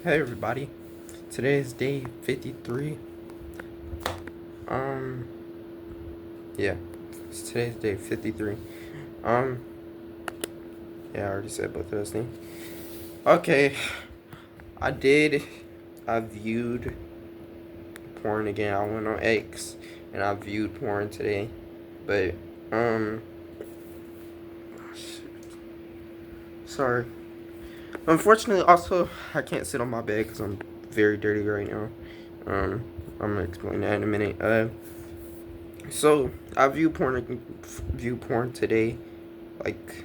Hey everybody. Today is day 53. Um yeah. Today's day 53. Um yeah, I already said both of those things. Okay. I did I viewed porn again. I went on X and I viewed porn today. But um sorry. Unfortunately also I can't sit on my bed cuz I'm very dirty right now. Um I'm going to explain that in a minute. So I view porn today, like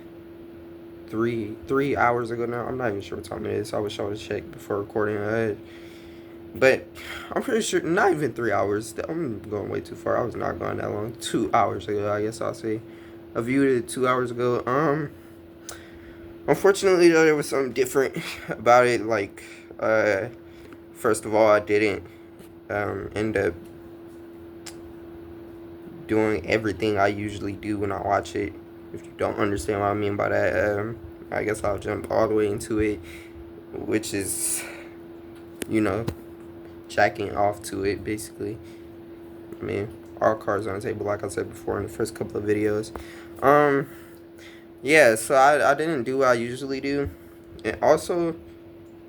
three hours ago now. I'm not even sure what time it is. I wish I would check before recording. But I'm pretty sure not even 3 hours. I'm going way too far. I was not going that long. 2 hours ago, I guess I'll say. I viewed it 2 hours ago. Unfortunately though, there was something different about it. Like, first of all, I didn't end up doing everything I usually do when I watch it. If you don't understand what I mean by that, I guess I'll jump all the way into it, which is, you know, jacking off to it, basically. I mean, all cards on the table, like I said before in the first couple of videos. Yeah, so I didn't do what I usually do. And also,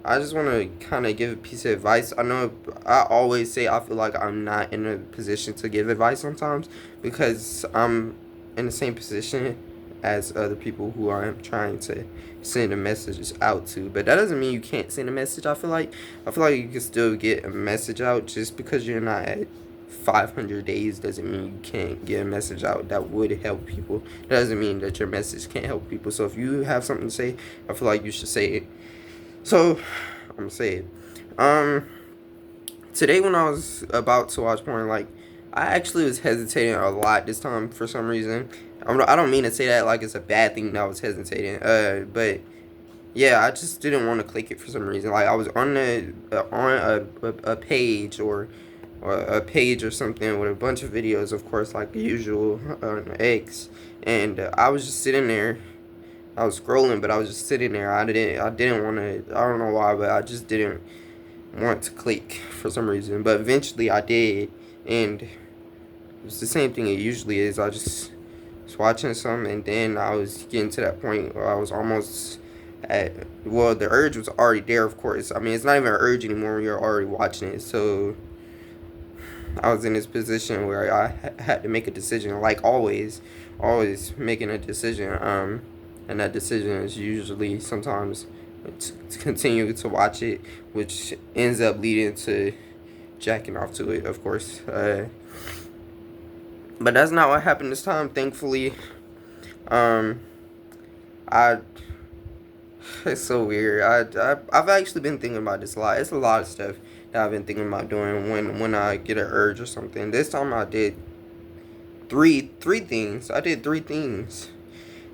I just want to kind of give a piece of advice. I know I always say I feel like I'm not in a position to give advice sometimes because I'm in the same position as other people who I'm trying to send a message out to. But that doesn't mean you can't send a message. I feel like you can still get a message out. Just because you're not at 500 days doesn't mean you can't get a message out that would help people. That doesn't mean that your message can't help people. So if you have something to say, I feel like you should say it. So, I'm gonna say it. Today when I was about to watch porn, like, I actually was hesitating a lot this time for some reason. I don't mean to say that like it's a bad thing that I was hesitating. But yeah, I just didn't want to click it for some reason. Like, I was on a page or a page or something with a bunch of videos, of course, like usual on X, and I was just sitting there. I was scrolling, but I was just sitting there. I didn't want to. I don't know why, but I just didn't want to click for some reason. But eventually, I did, and it's the same thing it usually is. I just was watching something, and then I was getting to that point where I was almost at. Well, the urge was already there, of course. I mean, it's not even an urge anymore when you're already watching it. So I was in this position where I had to make a decision, like always making a decision. And that decision is usually sometimes to continue to watch it, which ends up leading to jacking off to it, of course. But that's not what happened this time, thankfully. Um, I It's so weird. I've actually been thinking about this a lot. It's a lot of stuff that I've been thinking about doing when I get an urge or something. This time I did three things. I did three things,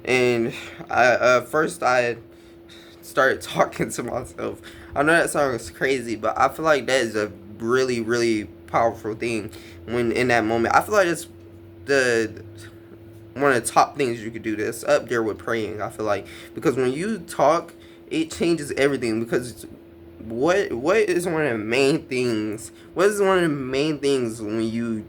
and I first I started talking to myself. I know that sounds crazy, but I feel like that is a really, really powerful thing when in that moment. I feel like it's the one of the top things you could do. That's up there with praying. I feel like because when you talk, it changes everything. Because what is one of the main things? What is one of the main things when you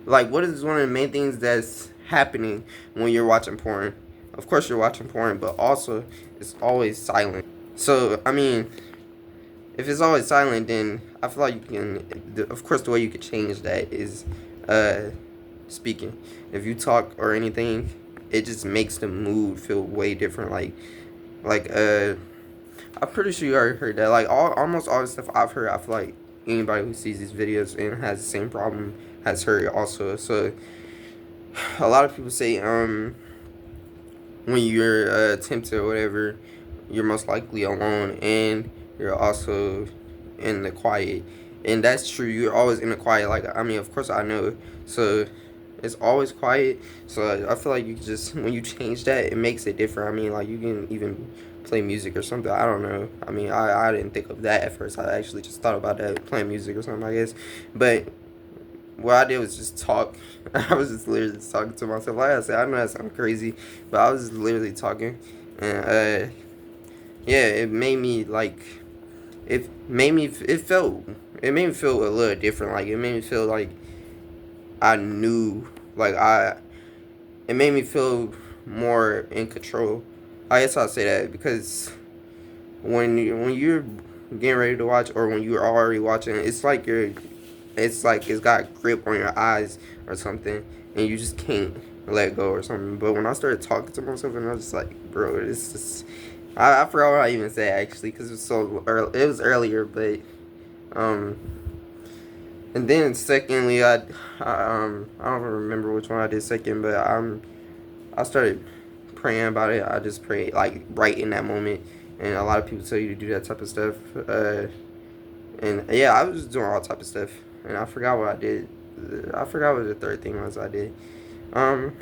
like? What is one of the main things that's happening when you're watching porn? Of course, you're watching porn, but also it's always silent. So I mean, if it's always silent, then I feel like you can. Of course, the way you could change that is, speaking. If you talk or anything, it just makes the mood feel way different. Like, I'm pretty sure you already heard that. Like almost all the stuff I've heard, I feel like anybody who sees these videos and has the same problem has heard it also. So a lot of people say, when you're tempted or whatever, you're most likely alone, and you're also in the quiet. And that's true. You're always in the quiet. Like, I mean, of course I know. So it's always quiet. So I feel like you can just when you change that, it makes it different. I mean, like, you can even play music or something. I don't know. I mean, I didn't think of that at first. I actually just thought about that, playing music or something, I guess. But what I did was just talk. I was just literally just talking to myself. Like I said, I know that sounds crazy, but I was just literally talking, and yeah, it made me like it made me feel a little different. Like it made me feel like I knew, like it made me feel more in control. I guess I'll say that because when you're getting ready to watch, or when you're already watching, it's like it's got grip on your eyes or something, and you just can't let go or something. But when I started talking to myself, and I was just like, bro, this is, I forgot what I even said actually, because it was so early, it was earlier, but um, and then secondly, I don't remember which one I did second, but I started praying about it. I just prayed like right in that moment, and a lot of people tell you to do that type of stuff. And yeah, I was just doing all type of stuff, and I forgot what I did. I forgot what the third thing was I did. Um,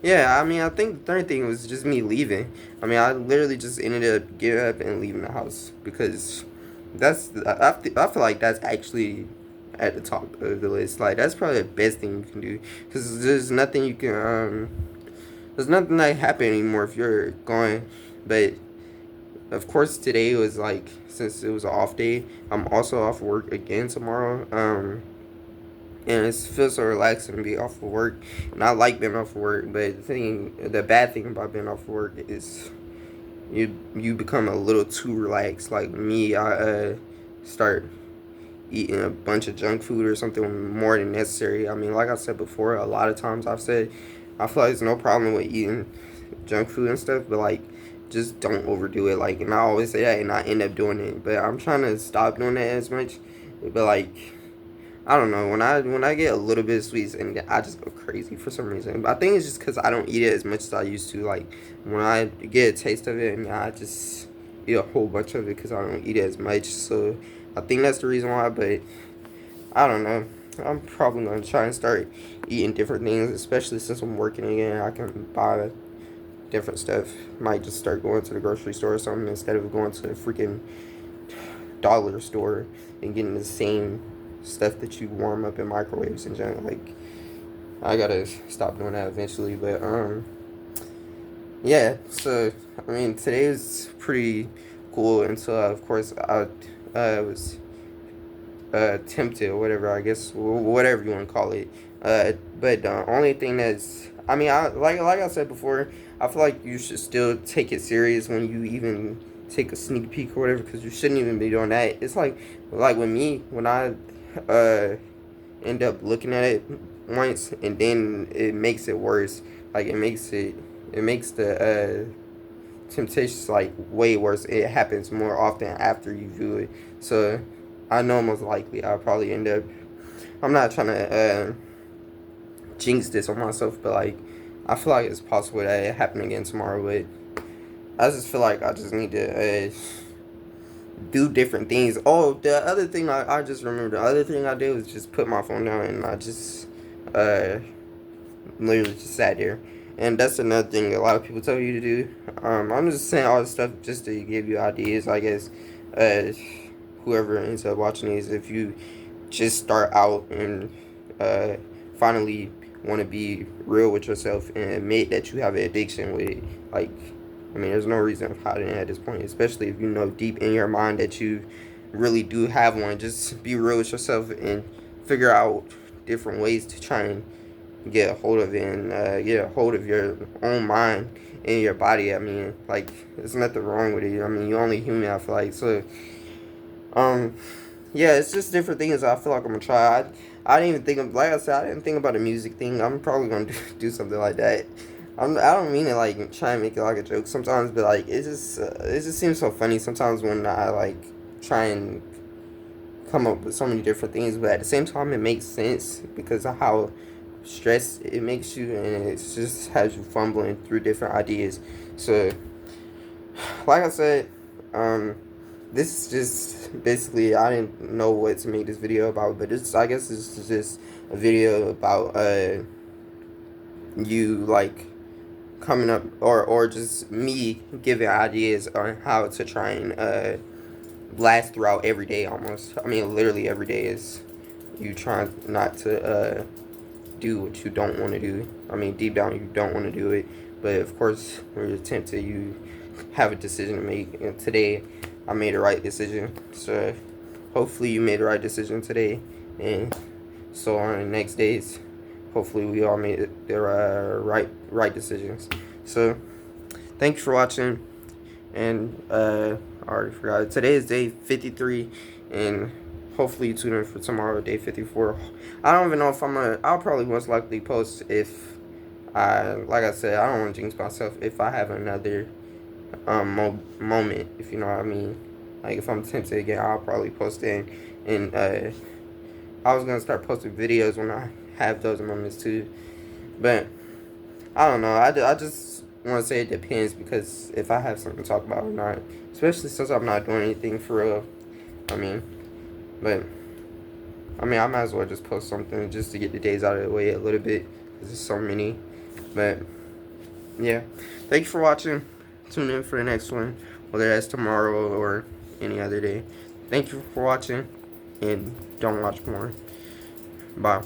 yeah, I mean, I think the third thing was just me leaving. I mean, I literally just ended up getting up and leaving the house because I feel like that's actually at the top of the list. Like that's probably the best thing you can do because there's nothing that happen anymore if you're going. But of course, today was like, since it was an off day, I'm also off work again tomorrow. And it feels so relaxing to be off of work. And I like being off of work, but the bad thing about being off of work is you become a little too relaxed. Like me, I start eating a bunch of junk food or something more than necessary. I mean, like I said before, a lot of times I've said I feel like there's no problem with eating junk food and stuff, but like just don't overdo it. Like, and I always say that, and I end up doing it. But I'm trying to stop doing that as much. But like, I don't know, when I get a little bit of sweets and I just go crazy for some reason. But I think it's just because I don't eat it as much as I used to. Like when I get a taste of it, and I just eat a whole bunch of it because I don't eat it as much. So I think that's the reason why. But I don't know. I'm probably gonna try and start eating different things, especially since I'm working again. I can buy different stuff. Might just start going to the grocery store or something instead of going to the freaking dollar store and getting the same stuff that you warm up in microwaves and junk. Like I gotta stop doing that eventually. But yeah. So I mean, today was pretty cool until of course I was tempted or whatever, I guess, whatever you want to call it. But the only thing that's, I mean, like I said before, I feel like you should still take it serious when you even take a sneak peek or whatever, because you shouldn't even be doing that. It's like with me, when I uh end up looking at it once and then it makes it worse. Like it makes the temptations like way worse. It happens more often after you view it. So I know most likely I'll probably end up. I'm not trying to jinx this on myself, but like I feel like it's possible that it happen again tomorrow. But I just feel like I just need to do different things. Oh, the other thing I just remembered. The other thing I did was just put my phone down and I just uh literally just sat there. And that's another thing a lot of people tell you to do. I'm just saying all this stuff just to give you ideas, I guess. Uh, Whoever ends up watching these, if you just start out and uh, finally want to be real with yourself and admit that you have an addiction with it, like, I mean, there's no reason of hiding it at this point, especially if you know deep in your mind that you really do have one. Just be real with yourself and figure out different ways to try and get a hold of it and get a hold of your own mind and your body. I mean, like, there's nothing wrong with it. I mean, you're only human, I feel like. So, um, yeah, it's just different things I feel like I'm gonna try. I didn't even think of, like I said, I didn't think about a music thing. I'm probably gonna do something like that. I don't mean to like try and make it like a joke sometimes, but like it just seems so funny sometimes when I like try and come up with so many different things, but at the same time it makes sense because of how stressed it makes you, and it just has you fumbling through different ideas. So, like I said, um, this is just basically, I didn't know what to make this video about, but this, I guess this is just a video about you like coming up, or just me giving ideas on how to try and last throughout every day almost. I mean, literally every day is you trying not to do what you don't want to do. I mean, deep down you don't want to do it, but of course when you're tempted, you have a decision to make. And today I made the right decision. So hopefully you made the right decision today, and so on the next days, hopefully we all made the right decisions. So thanks for watching, and I already forgot. Today is day 53, and hopefully you tune in for tomorrow, day 54. I don't even know if I'll probably most likely post if like I said, I don't want to jinx myself. If I have another moment, if you know what I mean. Like if I'm tempted again, I'll probably post it. And I was gonna start posting videos when I have those moments too. But I don't know. I just want to say it depends, because if I have something to talk about or not, especially since I'm not doing anything for real. I mean, but I might as well just post something just to get the days out of the way a little bit, because there's so many. But yeah, thank you for watching. Tune in for the next one, whether that's tomorrow or any other day. Thank you for watching, and don't watch more. Bye.